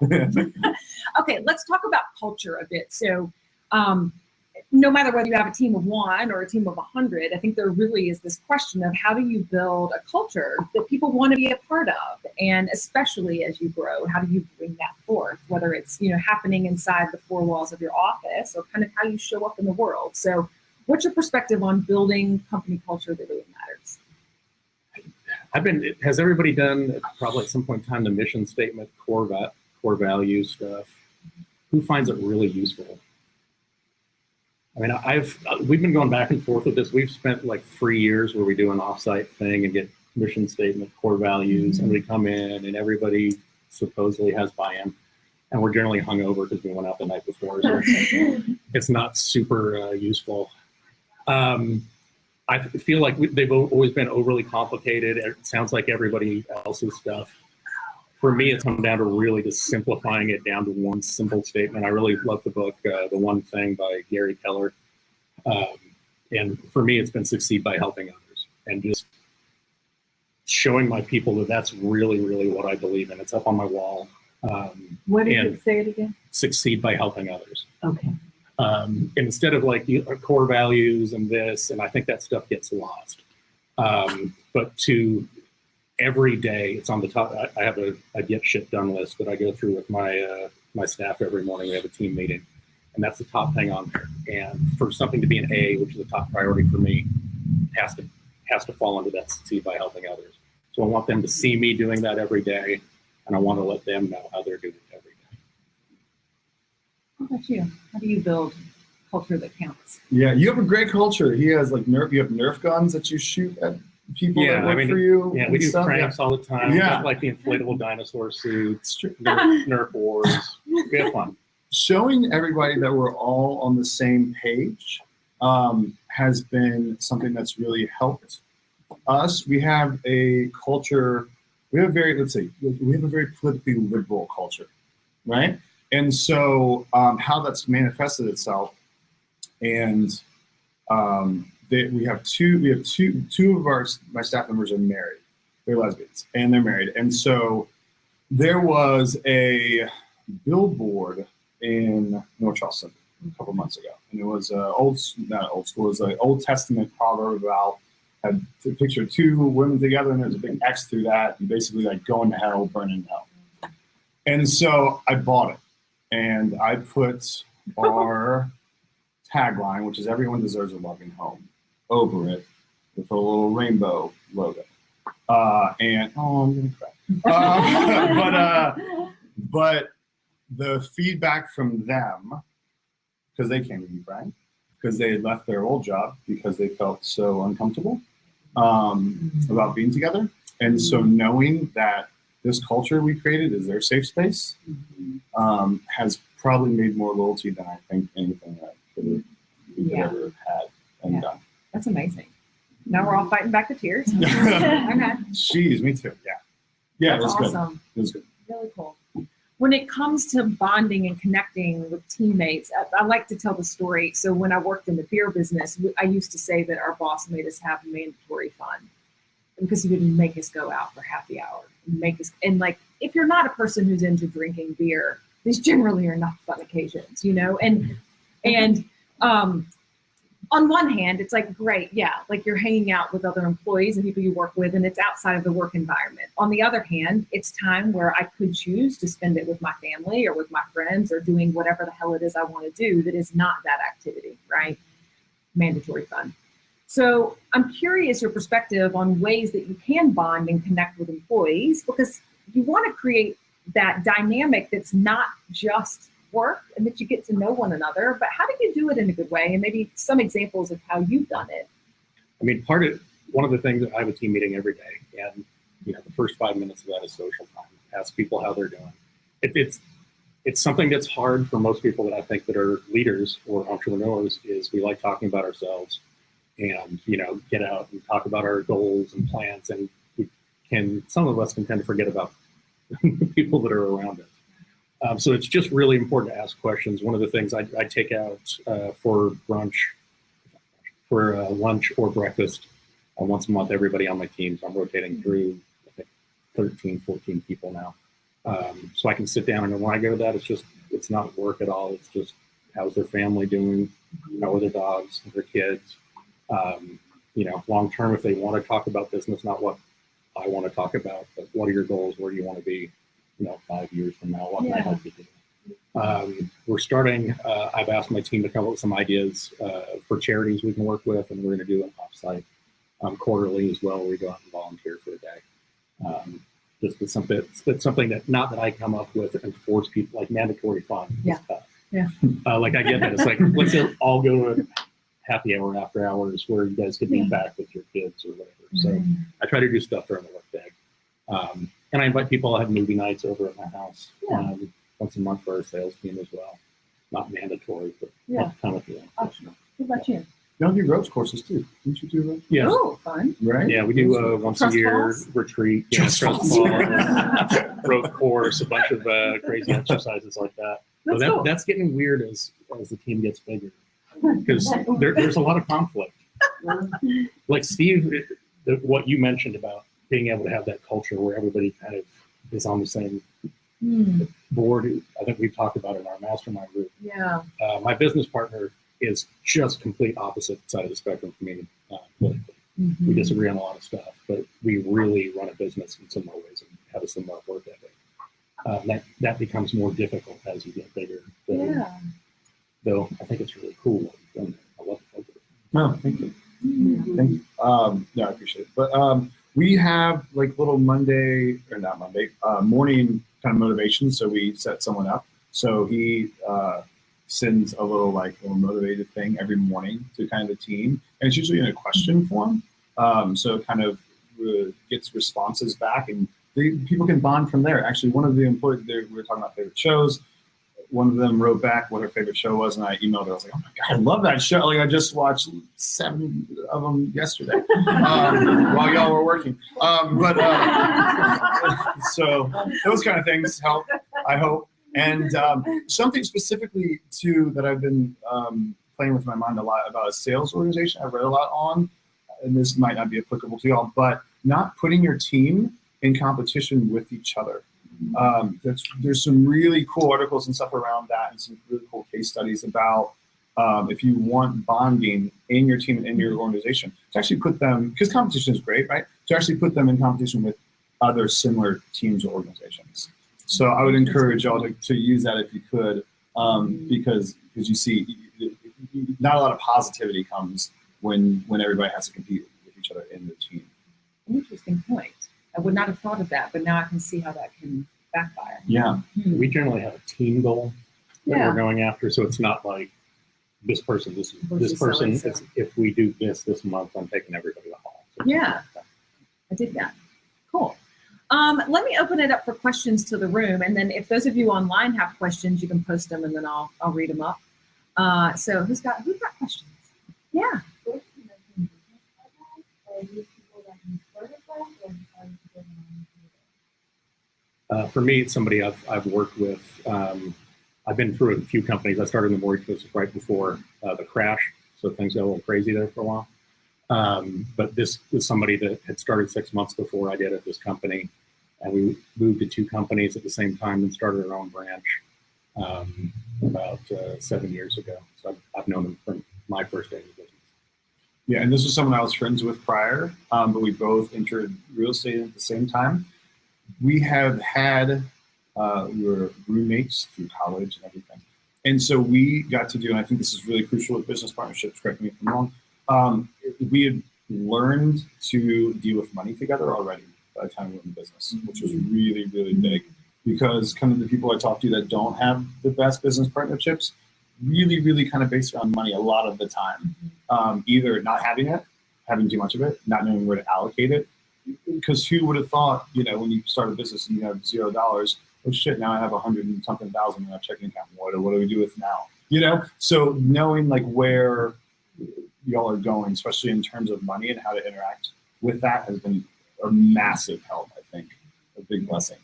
Okay, let's talk about culture a bit. So, no matter whether you have a team of 1 or a team of 100, I think there really is this question of how do you build a culture that people want to be a part of? And especially as you grow, how do you bring that forth? Whether it's, happening inside the 4 walls of your office or kind of how you show up in the world. So what's your perspective on building company culture that really matters? Has everybody done, probably at some point in time, the mission statement, core value stuff? Who finds it really useful? I mean, we've been going back and forth with this. We've spent like 3 years where we do an offsite thing and get mission statement, core values, and we come in and everybody supposedly has buy-in, and we're generally hungover because we went out the night before. So it's not super useful. I feel like they've always been overly complicated. It sounds like everybody else's stuff. For me, it's come down to really just simplifying it down to one simple statement. I really love the book, The One Thing by Gary Keller. And for me, it's been succeed by helping others and just showing my people that that's really, really what I believe in. It's up on my wall. What did it say it again? Succeed by helping others. Okay. Instead of like core values and this, and I think that stuff gets lost. But to every day, it's on the top. I have a get shit done list that I go through with my staff every morning. We have a team meeting, and that's the top thing on there. And for something to be an A, which is the top priority for me, has to fall under that succeed by helping others. So I want them to see me doing that every day, and I want to let them know how they're doing it every day. How about you? How do you build culture that counts? Yeah, you have a great culture. He has like you have Nerf guns that you shoot at people that work for you. Yeah, we do pranks all the time. Yeah. Like the inflatable dinosaur suits, Nerf wars. We have fun. Showing everybody that we're all on the same page has been something that's really helped us. We have a culture. We have a very politically liberal culture, right? And so how that's manifested itself, and we have two of my staff members are married. They're lesbians and they're married. And so there was a billboard in North Charleston a couple months ago, and it was not old school. It was an Old Testament proverb about had a picture of 2 women together, and there's a big X through that, and basically like going to hell, burning in hell. And so I bought it, and I put our tagline, which is "Everyone deserves a loving home," over it with a little rainbow logo. And I'm gonna cry. But the feedback from them, because they came to me, Frank, because they had left their old job because they felt so uncomfortable about being together. And so knowing that this culture we created is their safe space has probably made more loyalty than I think anything that we could ever have had and done. That's amazing. Now we're all fighting back the tears. Okay. Jeez, me too. Yeah. Yeah, That's it was awesome. good. It was good. Really cool. When it comes to bonding and connecting with teammates, I like to tell the story. So when I worked in the beer business, I used to say that our boss made us have mandatory fun because he would make us go out for happy hour, and like, if you're not a person who's into drinking beer, these generally are not fun occasions, and on one hand, it's like, great, yeah, like you're hanging out with other employees and people you work with, and it's outside of the work environment. On the other hand, it's time where I could choose to spend it with my family or with my friends or doing whatever the hell it is I want to do that is not that activity, right? Mandatory fun. So I'm curious your perspective on ways that you can bond and connect with employees, because you want to create that dynamic that's not just work and that you get to know one another, but how do you do it in a good way? And maybe some examples of how you've done it. I mean, one of the things that I have a team meeting every day, and the first 5 minutes of that is social time. Ask people how they're doing. It's something that's hard for most people that I think that are leaders or entrepreneurs. Is we like talking about ourselves, and get out and talk about our goals and plans, and some of us can tend to forget about the people that are around us. So it's just really important to ask questions. One of the things I take out for lunch or breakfast once a month, everybody on my team. So I'm rotating through, I think, 13, 14 people now. So I can sit down, and when I go to that, it's not work at all. It's just, how's their family doing? How are their dogs, their kids? Long term, if they want to talk about business, not what I want to talk about, but what are your goals? Where do you want to be? 5 years from now, what can I help you do? We're starting, I've asked my team to come up with some ideas for charities we can work with, and we're going to do an offsite quarterly as well, where we go out and volunteer for a day. Just something that, not that I come up with and force people, like mandatory fun. Yeah. Stuff. Yeah. Like I get that. It's like, let's all go to happy hour after hours where you guys can be back with your kids or whatever. So I try to do stuff during the workday. And I invite people. I have movie nights over at my house once a month for our sales team as well. Not mandatory, but kind of feeling. Optional. What about you? Y'all do ropes courses too. Didn't you do ropes? Yes. Oh, fun. Right? Yeah, we do once Trust a year falls? retreat, Trust falls. rope course, a bunch of crazy exercises like that. So That's that's getting weird as the team gets bigger, because there's a lot of conflict. Like Steve, what you mentioned about being able to have that culture where everybody kind of is on the same board. I think we've talked about it in our mastermind group. Yeah. My business partner is just complete opposite side of the spectrum from me politically. We disagree on a lot of stuff, but we really run a business in similar ways and have a similar work ethic. That becomes more difficult as you get bigger. Though I think it's really cool what you've done there. I love it. No, thank you. Thank you. I appreciate it. But we have like little morning kind of motivation. So we set someone up. So he sends a little motivated thing every morning to kind of the team, and it's usually in a question form. So it kind of gets responses back, and people can bond from there. Actually, one of the employees, we were talking about favorite shows. One of them wrote back what her favorite show was, and I emailed her. I was like, "Oh my god, I love that show! Like I just watched 7 of them yesterday while y'all were working." So those kind of things help, I hope. And something specifically too that I've been playing with my mind a lot about a sales organization. I've read a lot on, and this might not be applicable to y'all, but not putting your team in competition with each other. There's some really cool articles and stuff around that, and some really cool case studies about if you want bonding in your team and in your organization, to actually put them, because competition is great, right? To actually put them in competition with other similar teams or organizations. So I would encourage y'all to use that if you could, because you see, not a lot of positivity comes when everybody has to compete with each other in the team. Interesting point. I would not have thought of that, but now I can see how that can backfire. Yeah. We generally have a team goal that we're going after, so it's not like this person. This person. So-and-so. If we do this month, I'm taking everybody to hall. So Yeah. I dig that. Cool. Let me open it up for questions to the room, and then if those of you online have questions, you can post them, and then I'll read them up. So who's got questions? Yeah. For me, it's somebody I've worked with. I've been through a few companies. I started in the mortgage business right before the crash, so things got a little crazy there for a while. But this was somebody that had started 6 months before I did at this company, and we moved to 2 companies at the same time and started our own branch about 7 years ago. So I've known him from my first day in the business. Yeah, and this was someone I was friends with prior, but we both entered real estate at the same time. We have had, we were roommates through college and everything. And so we got to do, and I think this is really crucial with business partnerships, correct me if I'm wrong, we had learned to deal with money together already by the time we were in business, which was really, really big. Because kind of the people I talk to that don't have the best business partnerships really, really kind of based around money a lot of the time. Either not having it, having too much of it, not knowing where to allocate it. Because who would have thought, you know, when you start a business and you have $0, oh shit, now I have 100 and something thousand in my checking account. What do we do with now? You know, so knowing like where y'all are going, especially in terms of money and how to interact with that, has been a massive help, I think, a big blessing.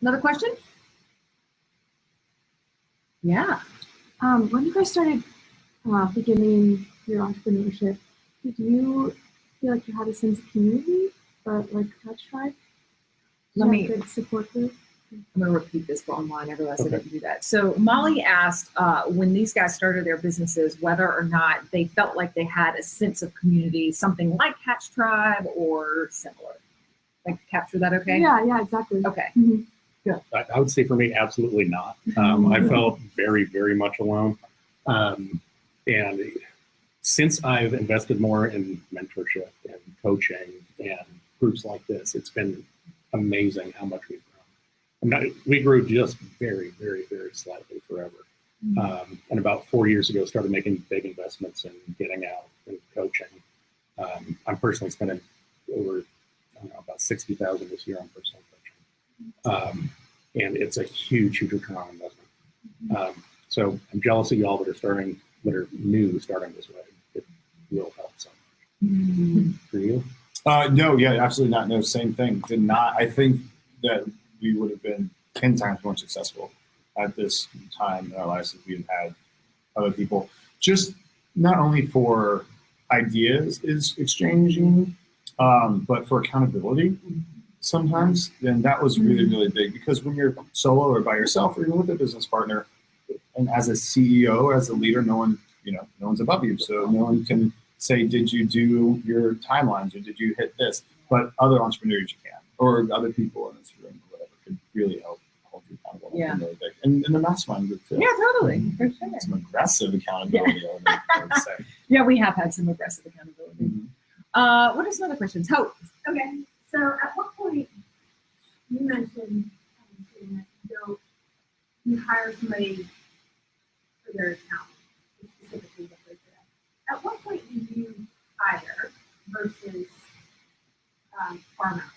Another question? Yeah. When you guys started beginning your entrepreneurship, did you feel like you had a sense of community or like a tribe? Let me good support group? I'm going to repeat this for online. I realized I didn't do that. So Molly asked when these guys started their businesses, whether or not they felt like they had a sense of community, something like Catch Tribe or similar. Like, capture that okay? Yeah, exactly. Okay. Mm-hmm. Good. I would say for me, absolutely not. I felt very, very much alone. And since I've invested more in mentorship and coaching and groups like this, it's been amazing how much we've grown. We grew just very, very, very slightly forever. And about 4 years ago, started making big investments in getting out and coaching. I'm personally spending over, I don't know, about $60,000 this year on personal coaching. And it's a huge, huge return on investment. So I'm jealous of y'all that are new starting this way. It will help so much. For you? No, yeah, absolutely not. No, same thing. Did not. I think that we would have been 10 times more successful at this time in our lives if we had had other people. Just not only for ideas is exchanging, but for accountability sometimes. Then that was really, really big, because when you're solo or by yourself or even with a business partner, and as a CEO, as a leader, no one's above you. So no one can say, did you do your timelines or did you hit this? But other entrepreneurs you can, or other people in this room or whatever, could really help hold you accountable. Yeah. Really big. And the mastermind group too. Yeah, totally. For sure. Some aggressive accountability, I would say. Yeah, we have had some aggressive accountability. What is another question? Hope. Okay, so at what point, you mentioned that you hire somebody for their account, specifically what they're doing. At what point do you hire versus farm out?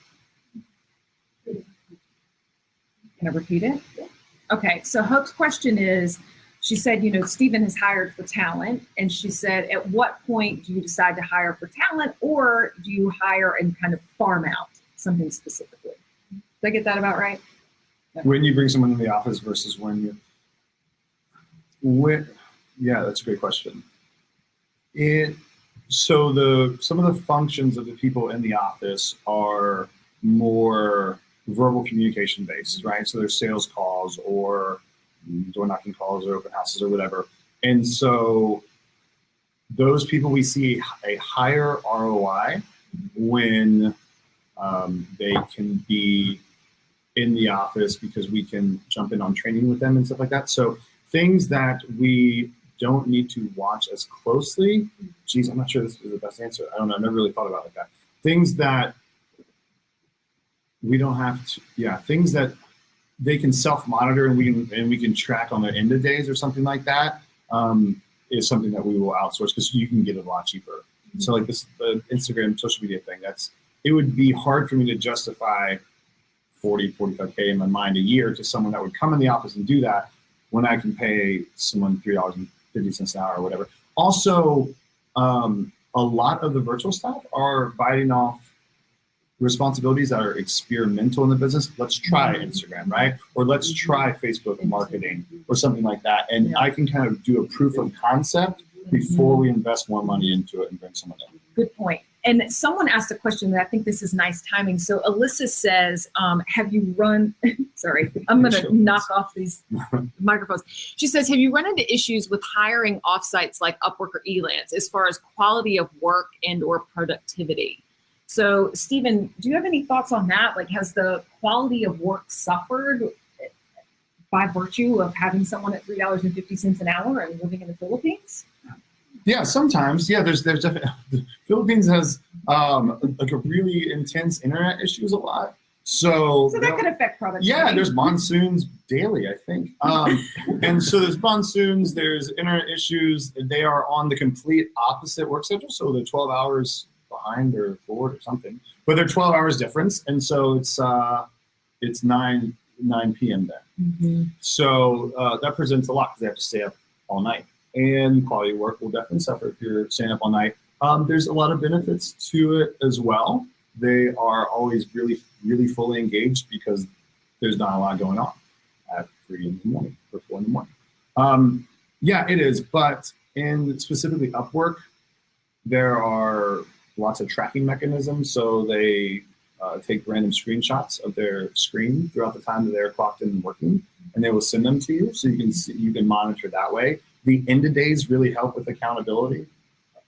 Can I repeat it? Yeah. Okay, so Hope's question is, she said, Stephen has hired for talent, and she said, at what point do you decide to hire for talent, or do you hire and kind of farm out something specifically? Did I get that about right? When you bring someone in the office versus when yeah, that's a great question. So some of the functions of the people in the office are more verbal communication based, right? So there's sales calls or door knocking calls or open houses or whatever. And so those people, we see a higher ROI when they can be in the office, because we can jump in on training with them and stuff like that. So things that we don't need to watch as closely. Geez, I'm not sure this is the best answer. I don't know. I've never really thought about it like that. Things that we don't have to, things that they can self-monitor and we can track on their end of days or something like that, is something that we will outsource, because you can get it a lot cheaper. So like this Instagram social media thing, it would be hard for me to justify 40, 45K in my mind a year to someone that would come in the office and do that, when I can pay someone $3.50 an hour or whatever. Also, a lot of the virtual staff are biting off responsibilities that are experimental in the business. Let's try Instagram, right? Or let's try Facebook marketing or something like that. And I can kind of do a proof of concept before we invest more money into it and bring someone in. Good point. And someone asked a question that I think this is nice timing. So Alyssa says, have you run, sorry, I'm going to knock off these microphones. She says, have you run into issues with hiring offsites like Upwork or Elance as far as quality of work and or productivity? So Stephen, do you have any thoughts on that? Like, has the quality of work suffered by virtue of having someone at $3.50 an hour and living in the Philippines? Yeah, sometimes. Yeah, there's definitely, the Philippines has like a really intense internet issues a lot. So that could affect productivity. Yeah, there's monsoons daily, I think. And so there's monsoons, there's internet issues. They are on the complete opposite work schedule. So they're 12 hours behind or forward or something, but they're 12 hours difference. And so it's 9 p.m. there. Mm-hmm. So that presents a lot because they have to stay up all night. And quality of work will definitely suffer if you're staying up all night. There's a lot of benefits to it as well. They are always really, really fully engaged because there's not a lot going on at 3 in the morning or 4 in the morning. Yeah, it is. But in specifically Upwork, there are lots of tracking mechanisms. So they take random screenshots of their screen throughout the time that they're clocked in and working, and they will send them to you so you can monitor that way. The end of days really help with accountability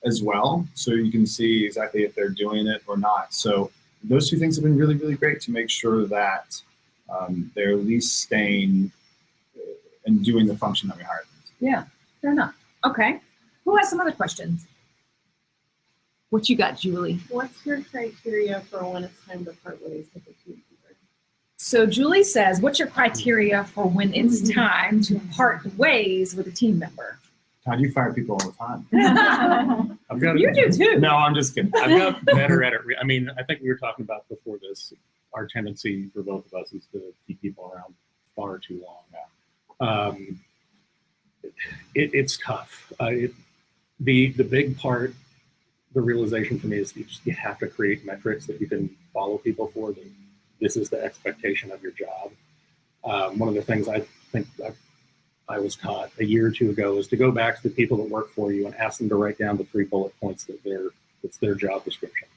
as well, so you can see exactly if they're doing it or not. So those two things have been really, really great to make sure that they're at least staying and doing the function that we hired them to. Yeah, fair enough. Okay, who has some other questions? What you got, Julie? What's your criteria for when it's time to part ways with a team member? So Julie says, what's your criteria for when it's time to part ways with a team member? How do you fire people all the time? I've got You do too. No, I'm just kidding. I've got better at it. I mean, I think we were talking about before this, our tendency for both of us is to keep people around far too long. It's tough. The big part, the realization for me is you have to create metrics that you can follow people for. This is the expectation of your job. One of the things I think I was taught a year or two ago is to go back to the people that work for you and ask them to write down the 3 bullet points that's their job description.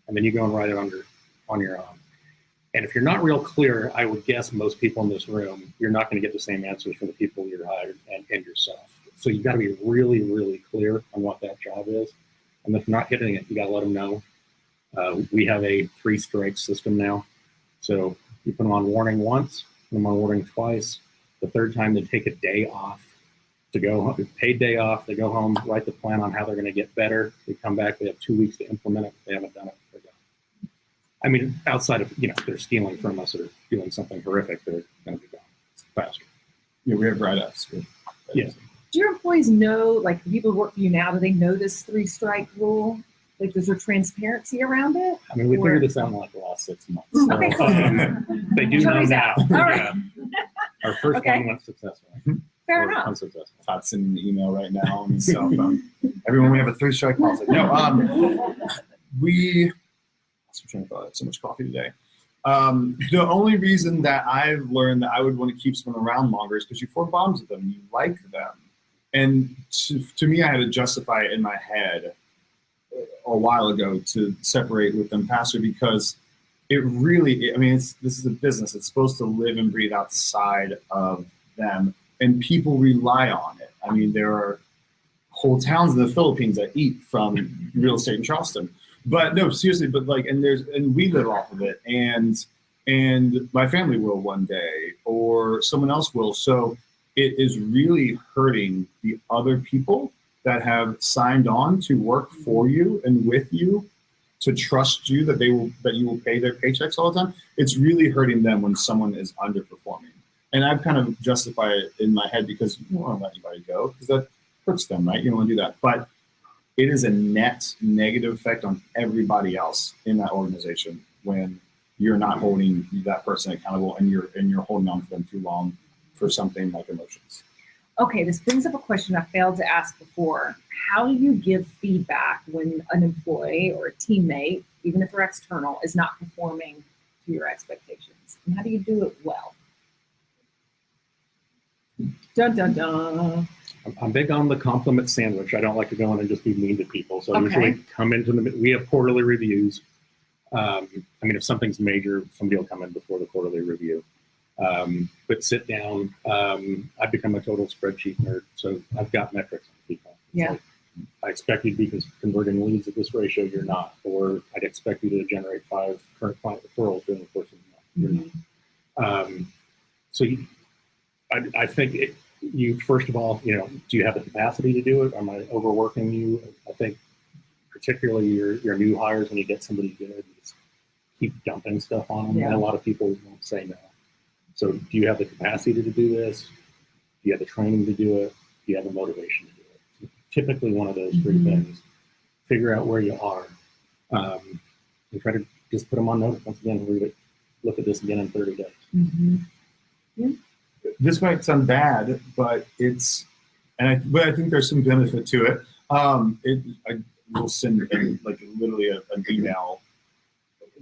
And then you go and write it on your own. And if you're not real clear, I would guess most people in this room, you're not going to get the same answers from the people you're hired and yourself. So you've got to be really, really clear on what that job is. And if you're not hitting it, you got to let them know. We have a 3 strike system now. So you put them on warning once, put them on warning twice. The third time they take a day off to go home, paid day off, they go home, write the plan on how they're going to get better. They come back, they have 2 weeks to implement it. If they haven't done it, they're done. I mean, outside of, they're stealing from us or doing something horrific, they're going to be gone faster. Yeah, we have write-ups. Yeah. Do your employees know, like the people who work for you now, do they know this 3 strike rule? Like, is there transparency around it? I mean, we figured this out in like the last 6 months. So, Okay. they do know Jury's now. out. All right. Yeah. Our first Okay. one went successfully. Fair Or enough. Todd's sending an email right now on his cell phone. Everyone, we have a 3 strike policy. No, I'm trying to thought so much coffee today. The only reason that I've learned that I would want to keep someone around longer is because you form bonds with them and you like them. And to me, I had to justify it in my head a while ago to separate with them faster because it really, this is a business. It's supposed to live and breathe outside of them, and people rely on it. I mean, there are whole towns in the Philippines that eat from real estate in Charleston. But no, seriously, but and we live off of it, and my family will one day, or someone else will. So it is really hurting the other people that have signed on to work for you and with you, to trust you that you will pay their paychecks all the time. It's really hurting them when someone is underperforming. And I've kind of justified it in my head because you don't want to let anybody go because that hurts them, right? You don't want to do that. But it is a net negative effect on everybody else in that organization when you're not holding that person accountable and you're holding on to them too long for something like emotions. Okay, this brings up a question I failed to ask before. How do you give feedback when an employee or a teammate, even if they're external, is not performing to your expectations? And how do you do it well? Dun, dun, dun. I'm big on the compliment sandwich. I don't like to go in and just be mean to people. So I Okay. usually come into we have quarterly reviews. I mean, if something's major, somebody will come in before the quarterly review. But sit down. I've become a total spreadsheet nerd, so I've got metrics on people. It's Yeah. like, I expect you to be converting leads at this ratio. You're not, or I'd expect you to generate 5 current client referrals during the course of the month. You're not. So I think you first of all, do you have the capacity to do it? Am I overworking you? I think particularly your new hires, when you get somebody good, you just keep dumping stuff on them. Yeah. And a lot of people won't say no. So do you have the capacity to do this? Do you have the training to do it? Do you have the motivation to do it? Typically one of those 3 things. Figure out where you are. And try to just put them on notice. Once again, look at this again in 30 days. This might sound bad, but but I think there's some benefit to it. I will send like literally an email,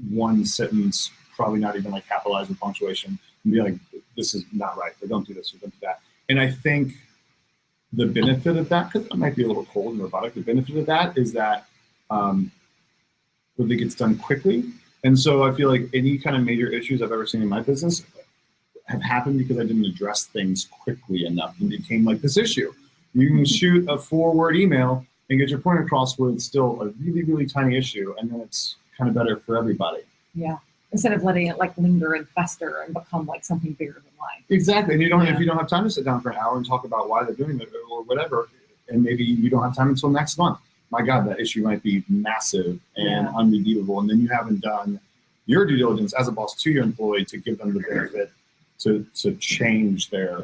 one sentence, probably not even like capitalized with punctuation, and be like, this is not right, or don't do this, or don't do that. And I think the benefit of that, because it might be a little cold and robotic, the benefit of that is that it gets done quickly. And so I feel like any kind of major issues I've ever seen in my business have happened because I didn't address things quickly enough and became like this issue. You can shoot a 4-word email and get your point across with still a really, really tiny issue, and then it's kind of better for everybody. Yeah. Instead of letting it like linger and fester and become like something bigger than life. Exactly. And if you don't have time to sit down for an hour and talk about why they're doing it or whatever, and maybe you don't have time until next month, my God, that issue might be massive and unredeemable. And then you haven't done your due diligence as a boss to your employee to give them the benefit to change their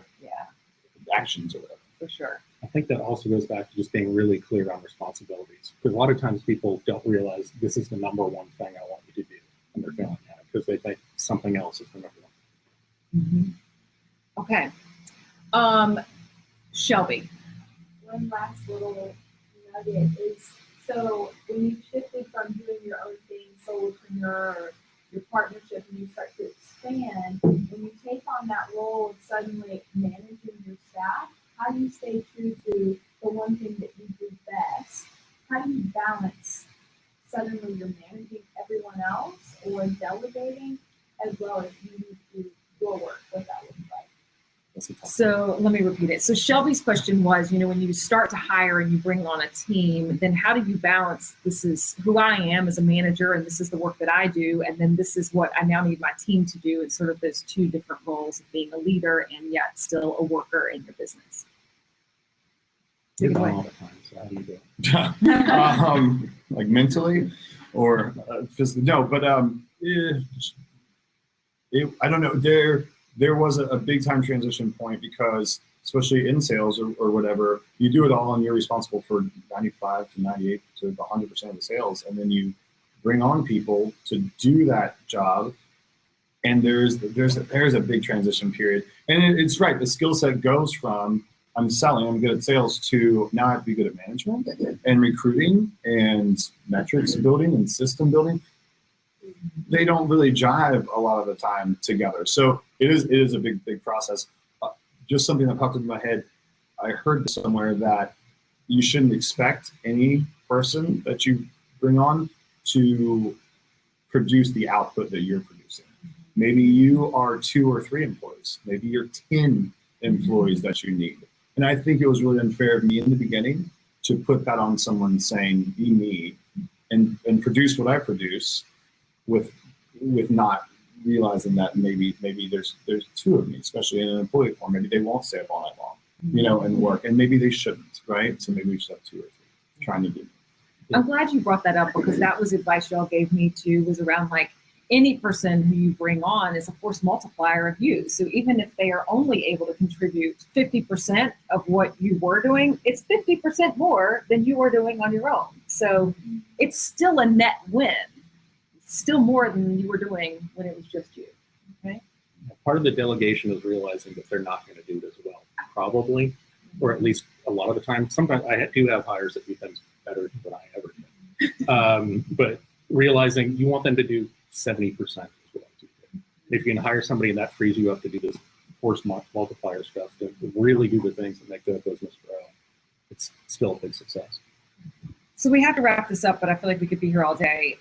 actions or whatever. For sure. I think that also goes back to just being really clear on responsibilities. Because a lot of times people don't realize this is the number one thing I want you to do. And they're failing at it because they think something else is the number one. Okay. Shelby. One last little nugget is, so when you shifted from doing your own thing, solopreneur, or your partnership, and you start to expand, when you take on that role of suddenly managing your staff, how do you stay true to the one thing that you do best? How do you balance suddenly you're managing everyone else or delegating as well as you need to do your work, what that looks like? So let me repeat it. So Shelby's question was, when you start to hire and you bring on a team, then how do you balance, this is who I am as a manager and this is the work that I do, and then this is what I now need my team to do. It's sort of those 2 different roles of being a leader and yet still a worker in your business. You're gone all the time, so how do you do it? Like mentally or physically? No, but I don't know. There was a big time transition point because, especially in sales or whatever, you do it all and you're responsible for 95 to 98 to 100% of the sales, and then you bring on people to do that job, and there's a big transition period. And it's right. The skill set goes from I'm selling, I'm good at sales, to now I have to be good at management and recruiting and metrics building and system building. They don't really jive a lot of the time together. So it is a big process. Just something that popped into my head. I heard somewhere that you shouldn't expect any person that you bring on to produce the output that you're producing. Maybe you are 2 or 3 employees. Maybe you're 10 employees that you need. And I think it was really unfair of me in the beginning to put that on someone saying, be me, and produce what I produce with not realizing that maybe there's 2 of me, especially in an employee form. Maybe they won't stay up all night long, and work, and maybe they shouldn't, right? So maybe we should have 2 or 3 trying to do. I'm glad you brought that up because that was advice y'all gave me too, was around like any person who you bring on is a force multiplier of you. So even if they are only able to contribute 50% of what you were doing, it's 50% more than you were doing on your own. So it's still a net win. Still more than you were doing when it was just you. Okay. Part of the delegation is realizing that they're not going to do this well, probably, or at least a lot of the time. Sometimes I do have hires that do things better than I ever did. But realizing you want them to do 70% as well. If you can hire somebody and that frees you up to do this force multiplier stuff, to really do the things that make the business grow. still a big success. So we have to wrap this up, but I feel like we could be here all day.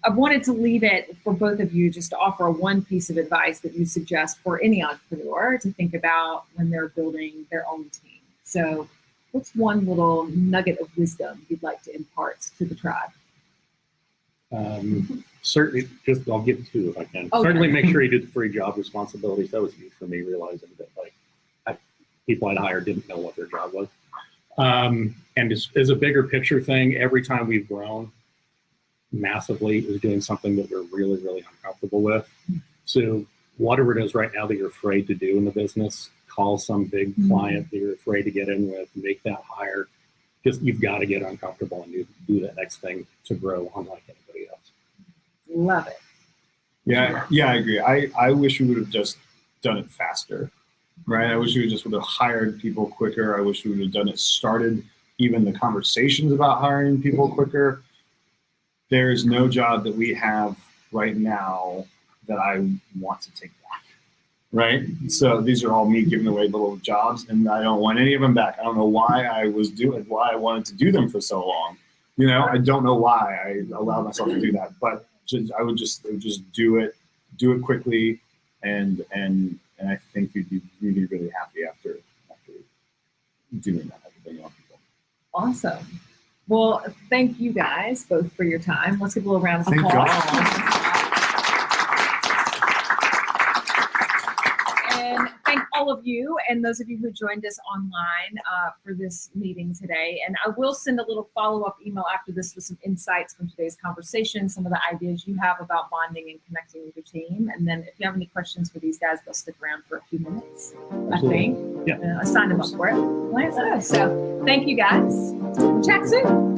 I've wanted to leave it for both of you just to offer one piece of advice that you suggest for any entrepreneur to think about when they're building their own team. So what's one little nugget of wisdom you'd like to impart to the tribe? Certainly, I'll give two if I can. Okay. Certainly make sure you do the free job responsibilities. That was huge for me, realizing that people I'd hired didn't know what their job was. And as a bigger picture thing, every time we've grown massively is doing something that we're really, really uncomfortable with. So whatever it is right now that you're afraid to do in the business, call some big client that you're afraid to get in with, make that hire. Just you've got to get uncomfortable and do that next thing to grow unlike anybody else. Love it. Yeah, I agree. I wish we would have just done it faster, right? I wish we just would have hired people quicker. I wish we would have done it, started even the conversations about hiring people quicker. There's no job that we have right now that I want to take back, right? So these are all me giving away little jobs, and I don't want any of them back. I don't know why I wanted to do them for so long. You know, I don't know why I allowed myself to do that, but I would just do it quickly, and I think you'd be really, really happy after doing that, after bringing on people. Awesome. Well, thank you guys both for your time. Let's give a little round of Thank applause. God. And thank all of you and those of you who joined us online for this meeting today. And I will send a little follow-up email after this with some insights from today's conversation, some of the ideas you have about bonding and connecting with your team. And then if you have any questions for these guys, they'll stick around for a few minutes, I think. Yeah. I signed them up for it. So thank you guys. We'll chat soon.